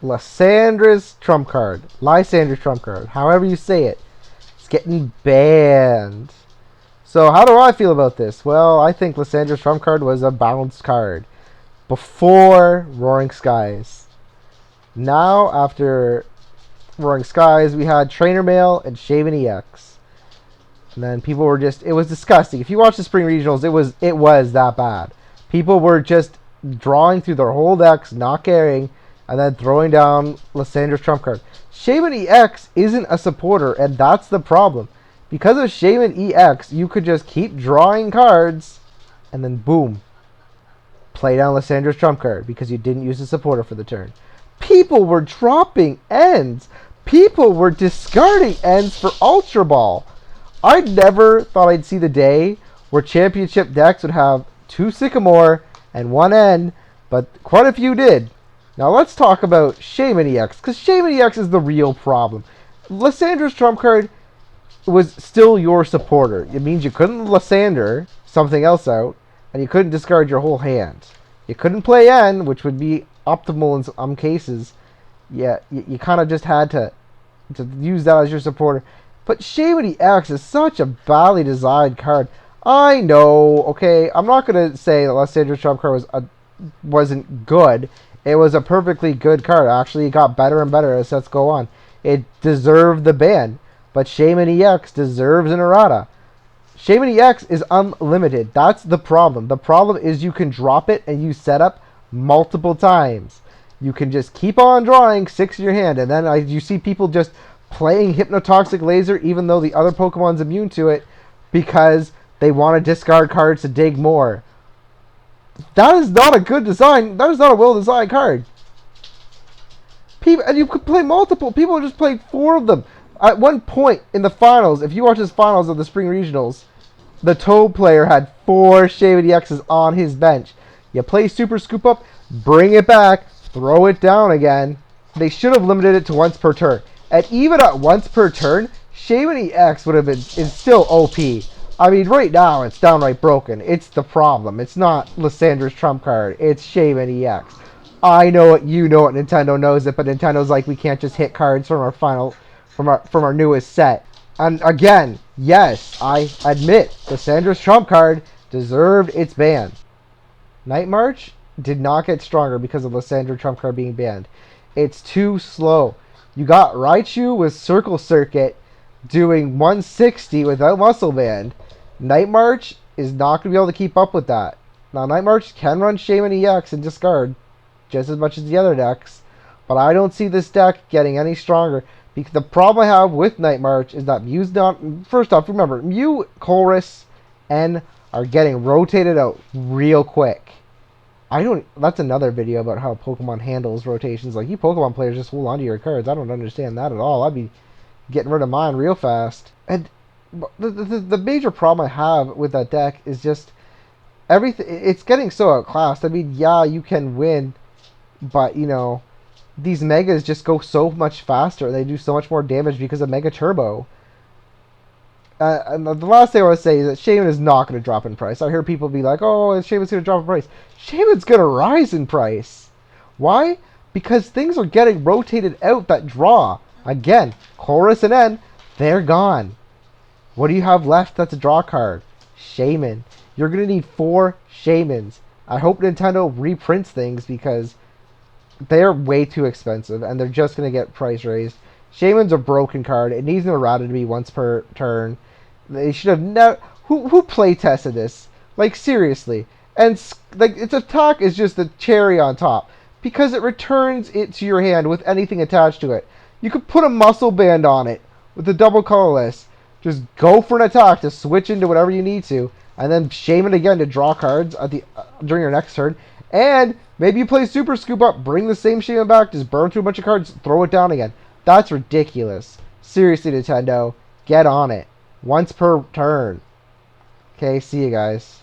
Lysandre's trump card. Lysandre's trump card. However you say it. It's getting banned. So how do I feel about this? Well, I think Lysandre's trump card was a balanced card. Before Roaring Skies. Now, after Roaring Skies, we had Trainer Mail and Shaymin EX. And then people were just... It was disgusting. If you watch the Spring Regionals, it was that bad. People were just drawing through their whole decks, not caring, and then throwing down Lysandre's trump card. Shaymin EX isn't a supporter, and that's the problem. Because of Shaymin EX, you could just keep drawing cards, and then boom. Play down Lysandre's trump card, because you didn't use a supporter for the turn. People were dropping ends. People were discarding ends for Ultra Ball. I never thought I'd see the day where championship decks would have 2 Sycamore and 1 End, but quite a few did. Now let's talk about Shaymin EX, because Shaymin EX is the real problem. Lysandre's trump card was still your supporter. It means you couldn't Lysandre something else out, and you couldn't discard your whole hand. You couldn't play N, which would be optimal in some cases. Yeah, you kind of just had to use that as your supporter. But Shaymin EX is such a badly designed card. I know, okay, I'm not going to say that Lysandre's trump card wasn't good. It was a perfectly good card. Actually, it got better and better as sets go on. It deserved the ban. But Shaymin EX deserves an errata. Shaymin EX is unlimited. That's the problem. The problem is you can drop it and use setup multiple times. You can just keep on drawing 6 in your hand, and then you see people just playing Hypnotoxic Laser even though the other Pokemon's immune to it because they want to discard cards to dig more. That is not a good design. That is not a well-designed card. And you could play multiple. People just played 4 of them. At one point in the finals, if you watch his finals of the Spring Regionals, the Toad player had 4 Shaymin EXs on his bench. You play Super Scoop Up, bring it back, throw it down again. They should have limited it to once per turn. And even at once per turn, Shaymin EX would have been is still OP. I mean, right now it's downright broken. It's the problem. It's not Lysandre's trump card. It's Shaymin EX. I know it. You know it. Nintendo knows it. But Nintendo's like, we can't just hit cards from our newest set. And again, yes, I admit Lysandre's trump card deserved its ban. Night March did not get stronger because of Lysandre's trump card being banned. It's too slow. You got Raichu with Circle Circuit doing 160 without Muscle Band. Night March is not going to be able to keep up with that. Now, Night March can run Shaymin EX and discard just as much as the other decks, but I don't see this deck getting any stronger. Because the problem I have with Night March is that Mew's not... First off, remember, Mew, Chorus, N are getting rotated out real quick. That's another video about how Pokemon handles rotations. Like, you Pokemon players just hold on to your cards. I don't understand that at all. I'd be getting rid of mine real fast. And the major problem I have with that deck is just everything. It's getting so outclassed. I mean, yeah, you can win, but, you know, these Megas just go so much faster. They do so much more damage because of Mega Turbo. And the last thing I want to say is that Shaymin is not going to drop in price. I hear people be like, oh, Shaymin's going to drop in price. Shaymin's going to rise in price. Why? Because things are getting rotated out that draw. Again, Chorus and N, they're gone. What do you have left that's a draw card? Shaymin. You're going to need 4 Shaymins. I hope Nintendo reprints things because they're way too expensive and they're just going to get price raised. Shaymin's a broken card. It needs an errata to be once per turn. They should have never... Who play tested this? Like, seriously. And, like, its attack is just the cherry on top. Because it returns it to your hand with anything attached to it. You could put a muscle band on it with a double colorless. Just go for an attack to switch into whatever you need to. And then Shaymin again to draw cards at during your next turn. And maybe you play Super Scoop Up, bring the same Shaymin back, just burn through a bunch of cards, throw it down again. That's ridiculous. Seriously, Nintendo, get on it. Once per turn. Okay, see you guys.